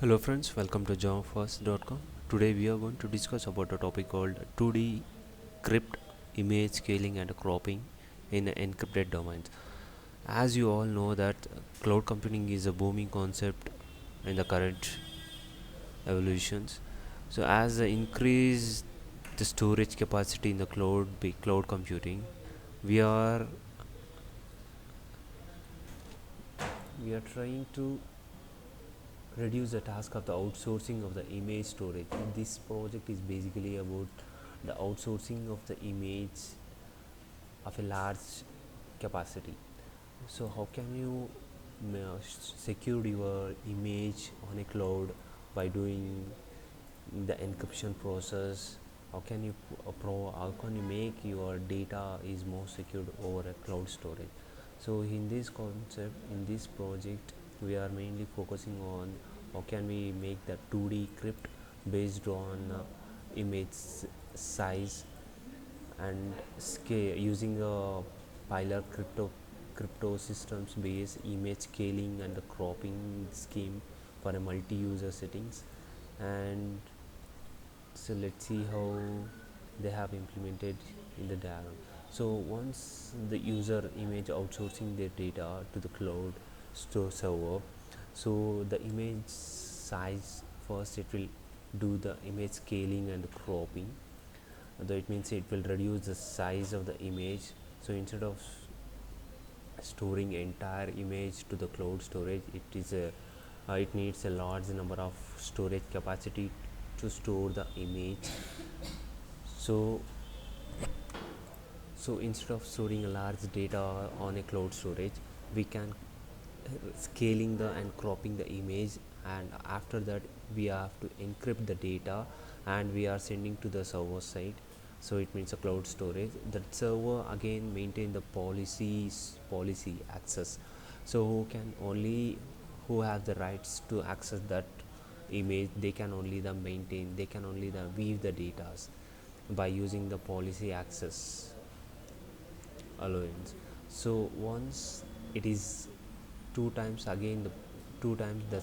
Hello friends, welcome to javafirst.com. Today we are going to discuss about a topic called 2DCrypt image scaling and cropping in encrypted domains. As you all know that cloud computing is a booming concept in the current evolutions. So as the increase the storage capacity in the cloud computing, we are we are trying to reduce the task of the outsourcing of the image storage. This project is basically about the outsourcing of the image of a large capacity. So how can you secure your image on a cloud by doing the encryption process? How can you how can you make your data is more secured over a cloud storage? So in this concept, in this project, we are mainly focusing on how can we make the 2D crypt based on image size and scale using a pilot crypto systems based image scaling and the cropping scheme for a multi-user settings. And so let's see how they have implemented in the diagram. So once the user image outsourcing their data to the cloud store server, so the image size first it will do the image scaling and cropping. It means it will reduce the size of the image. So instead of storing entire image to the cloud storage, it needs a large number of storage capacity to store the image. So so instead of storing a large data on a cloud storage, we can scaling the and cropping the image, and after that we have to encrypt the data and we are sending to the server side. So it means a cloud storage. That server again maintain the policy access. So who have the rights to access that image, they can only the maintain, they can only the weave the data by using the policy access allowance. So once it is two times, again the two times the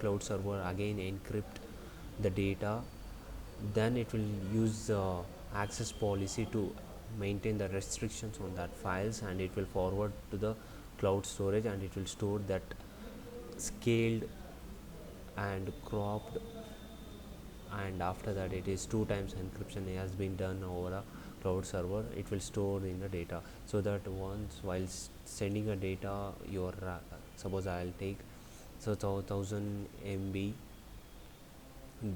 cloud server again encrypt the data, then it will use the access policy to maintain the restrictions on that files, and it will forward to the cloud storage, and it will store that scaled and cropped. And after that, it is two times encryption has been done over a cloud server. It will store in the data, so that once while sending a data, your suppose I'll take so 1000 MB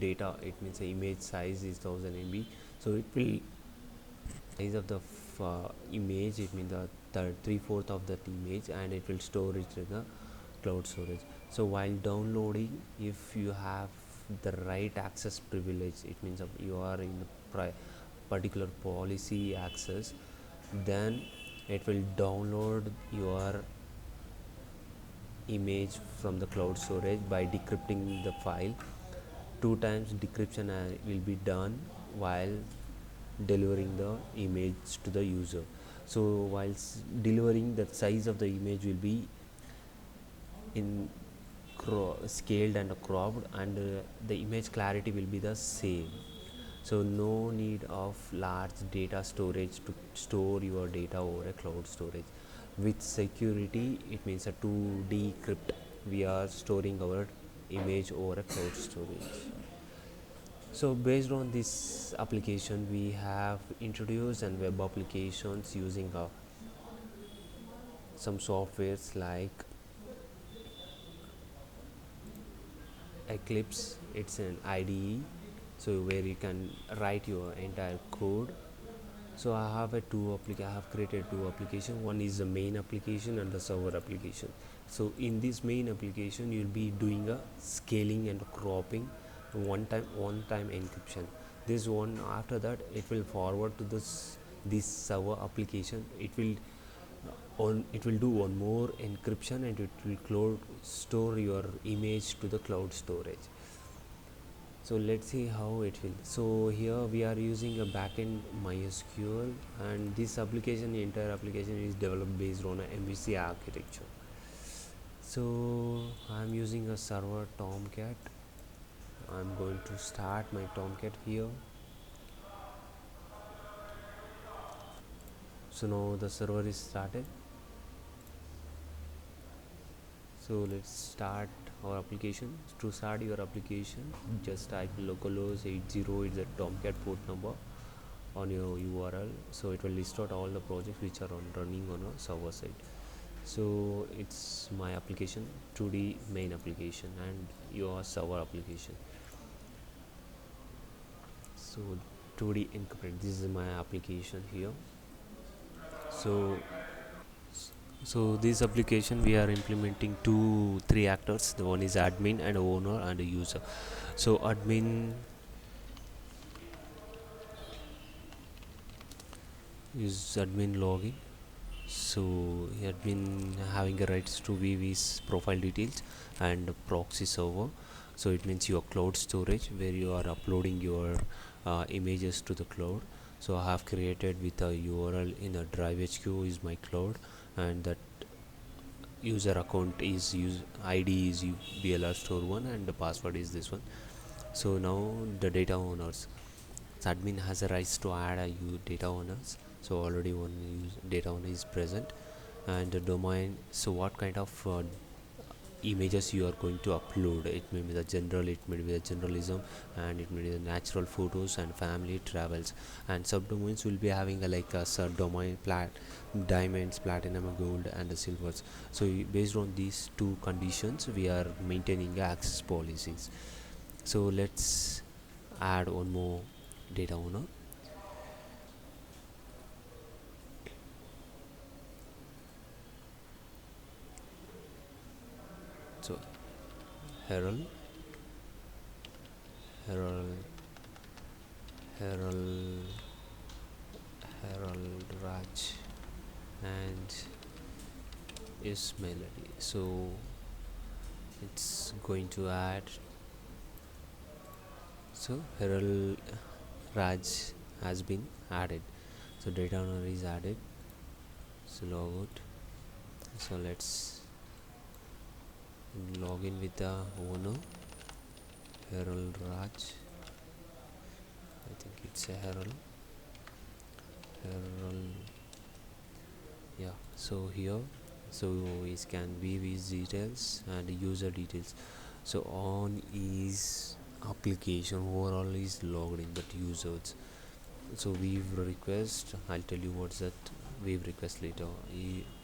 data, it means the image size is 1000 MB. So it will size of the image, it means the 3/4 of that image, and it will store it in the cloud storage. So while downloading, if you have the right access privilege, it means you are in particular policy access, then it will download your image from the cloud storage by decrypting the file. Two times decryption will be done while delivering the image to the user. So while delivering, the size of the image will be in scaled and cropped, and the image clarity will be the same. So no need of large data storage to store your data over a cloud storage. With security, it means a 2D crypt, we are storing our image over a cloud storage. So based on this application, we have introduced and web applications using some softwares like Eclipse. It's an IDE, so where you can write your entire code. So I have I have created two applications. One is the main application and the server application. So in this main application, you'll be doing a scaling and cropping, one time encryption. This one, after that it will forward to this server application. It will do one more encryption, and it will store your image to the cloud storage. So let's see how it will. So here we are using a backend MySQL, and this application, the entire application is developed based on a MVC architecture. So I'm using a server Tomcat, I'm going to start my Tomcat here. So now the server is started. So let's start our application. To start your application, just type localhost 80 is the Tomcat port number on your URL. So it will list out all the projects which are running on a server side. So it's my application, 2D main application, and your server application. So 2D Encrypted, this is my application here. So this application we are implementing three actors. The one is admin and owner and a user. So admin login. So admin having a rights to view his profile details and proxy server. So it means your cloud storage where you are uploading your images to the cloud. So I have created with a URL in a drive HQ is my cloud, and that user account is ID is BLR store 1 and the password is this one. So now the data owners, so admin has a rights to add a data owners. So already one data owner is present, and the domain. So what kind of images you are going to upload? It may be the general, it may be the journalism, and it may be the natural photos and family travels. And subdomains will be having a like a subdomain diamonds, platinum, gold, and the silvers. So based on these two conditions we are maintaining access policies. So let's add one more data owner. So Herald, Herald, Herald, Herald Raj, and is Melody. So it's going to add. So Herald Raj has been added. So data owner is added. So log out. So let's log in with the owner Herald Raj. I think it's a Herald. Yeah. So here, so we can view his details and user details. So on his application overall is logged in, but users. So we've request. I'll tell you what's that. We've request later.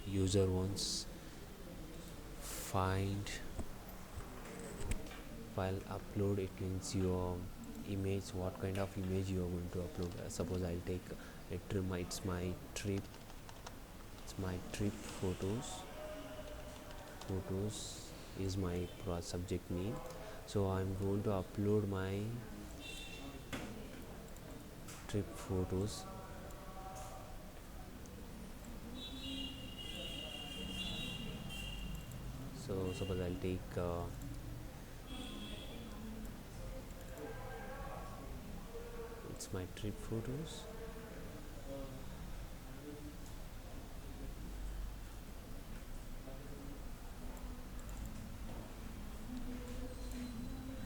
User wants find file upload. It means your image, what kind of image you are going to upload. Suppose I'll take a trip. It's my trip photos is my subject name. So I'm going to upload my trip photos. So suppose I'll take it's my trip photos.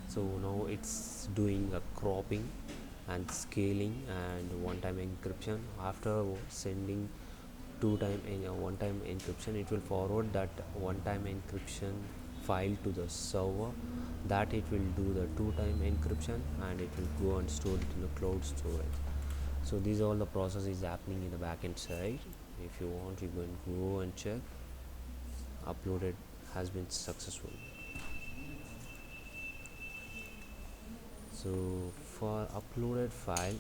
So now it's doing a cropping and scaling and one-time encryption. After sending one-time encryption, it will forward that one-time encryption file to the server, that it will do the two-time encryption and it will go and store it in the cloud storage. So these all the process is happening in the backend side. If you want, you can go and check. Uploaded has been successful. So for uploaded file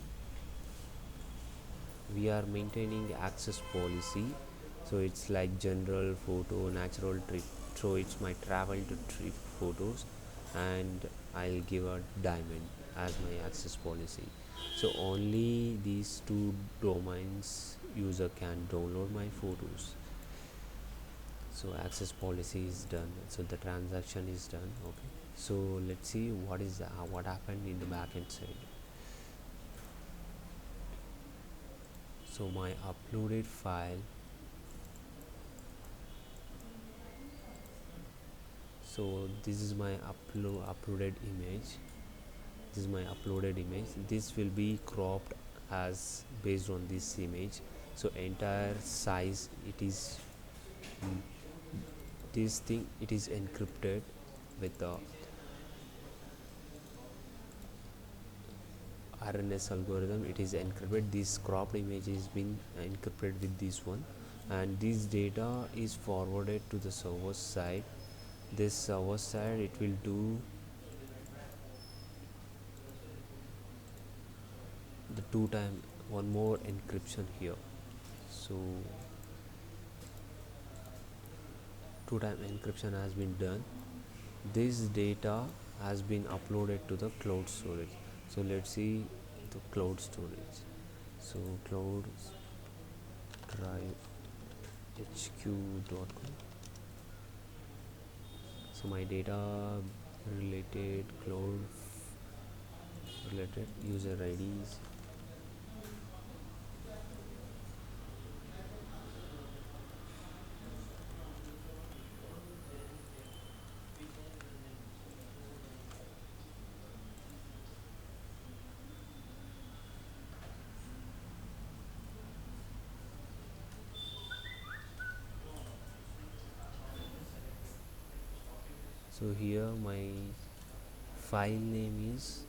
we are maintaining access policy. So it's like general photo, natural trip. So it's my travel to trip photos, and I'll give a diamond as my access policy. So only these two domains user can download my photos. So access policy is done, so the transaction is done. Okay, so let's see what happened in the backend side. So my uploaded file, so this is my uploaded image. This is my uploaded image. This will be cropped as based on this image. So entire size, it is this thing, it is encrypted with the RNS algorithm. It is encrypted. This cropped image is been encrypted with this one, and this data is forwarded to the server side. This server side, it will do the two time one more encryption here. So two time encryption has been done. This data has been uploaded to the cloud storage. So let's see the cloud storage. So cloud drive hq.com. So my data related cloud related user IDs. So here my file name is,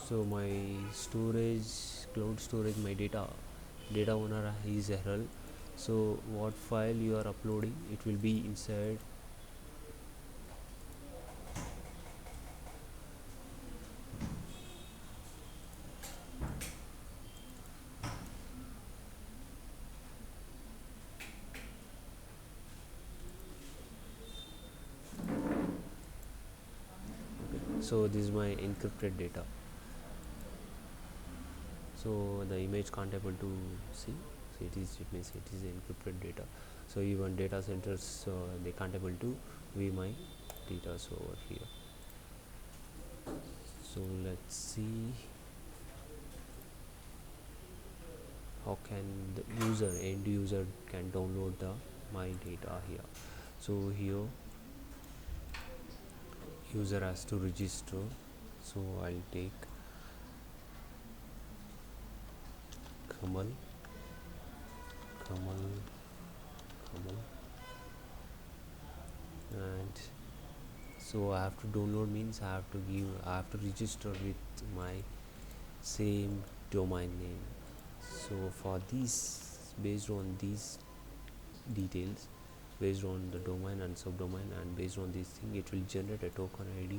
so my storage, cloud storage, my data owner is Herald. So what file you are uploading, it will be inside. So this is my encrypted data. So the image can't able to see. So it means it is encrypted data. So even data centers, they can't able to view my data over here. So let's see how can the end user can download the my data here. So here user has to register. So I'll take Kamal, Kamal, Kamal, and so I have to download means I have to register with my same domain name. So for this, based on these details, based on the domain and subdomain, and based on this thing, it will generate a token ID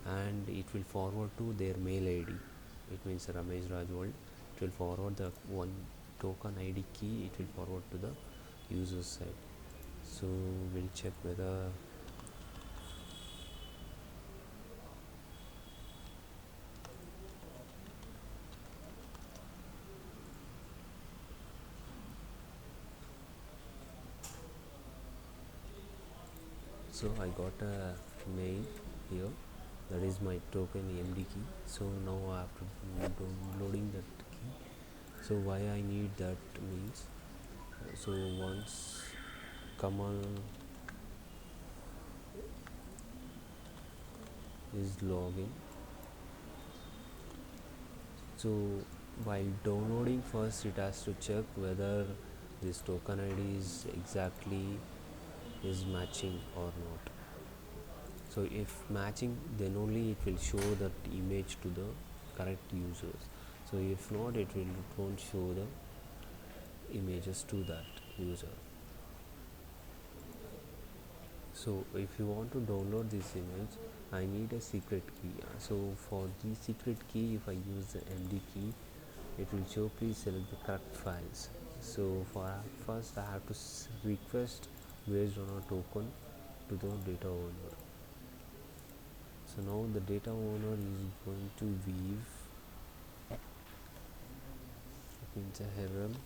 and it will forward to their mail ID. It means Ramesh Rajwald. It will forward the one token ID key, it will forward to the user side. So we'll check whether so I got a mail here, that is my token MD key. So now I have to downloading that key. So why I need that means, so once Kamal is login, so while downloading, first it has to check whether this token ID is exactly is matching or not. So if matching, then only it will show that image to the correct users. So if not, it won't show the images to that user. So if you want to download this image, I need a secret key. So for the secret key, if I use the MD key, it will show please select the correct files. So for first I have to request based on a token to the data owner. So now the data owner is going to weave into Herald.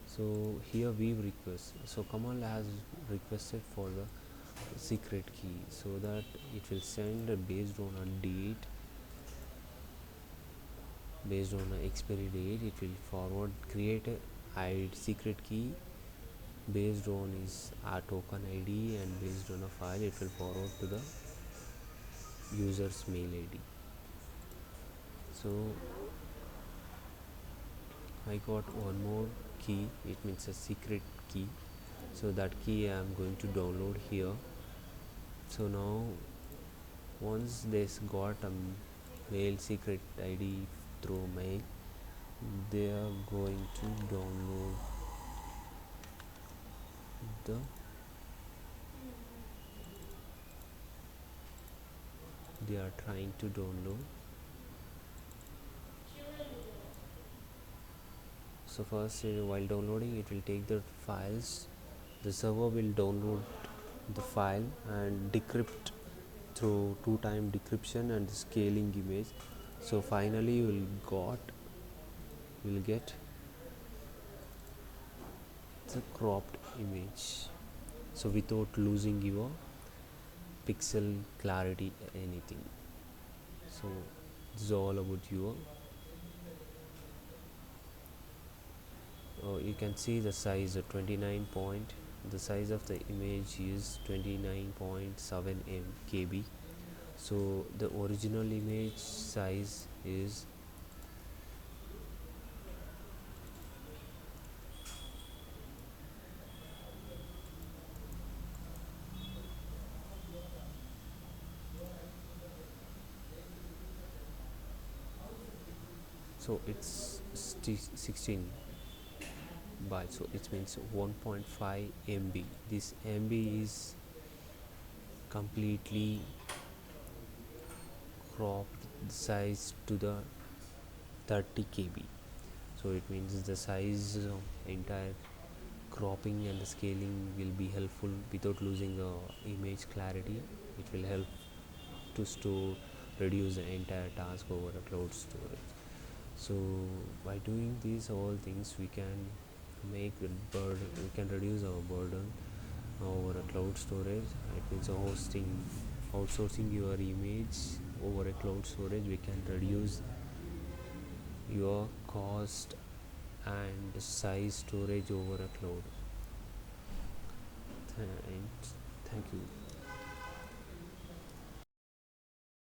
So here weave request. So Kamal has requested for the secret key, so that it will send based on a date, based on an expiry date, it will forward create a secret key based on is our token ID, and based on a file it will forward to the user's mail ID. So I got one more key, it means a secret key. So that key I am going to download here. So now once this got a mail secret ID through mail, they are going to download the they are trying to download. So first while downloading it will take the files, the server will download the file and decrypt through two-time decryption and scaling image. So finally you will get the cropped image, so without losing your pixel clarity anything. So this is all about your you can see the size of 29 point, the size of the image is 29.7 KB. So the original image size is so it's 16 bytes, so it means 1.5 MB. This MB is completely cropped size to the 30 KB. So it means the size of entire cropping and the scaling will be helpful without losing the image clarity. It will help to store reduce the entire task over a cloud storage. So by doing these all things we can make the burden, we can reduce our burden over a cloud storage. It means outsourcing your image over a cloud storage, we can reduce your cost and size storage over a cloud. Thank you.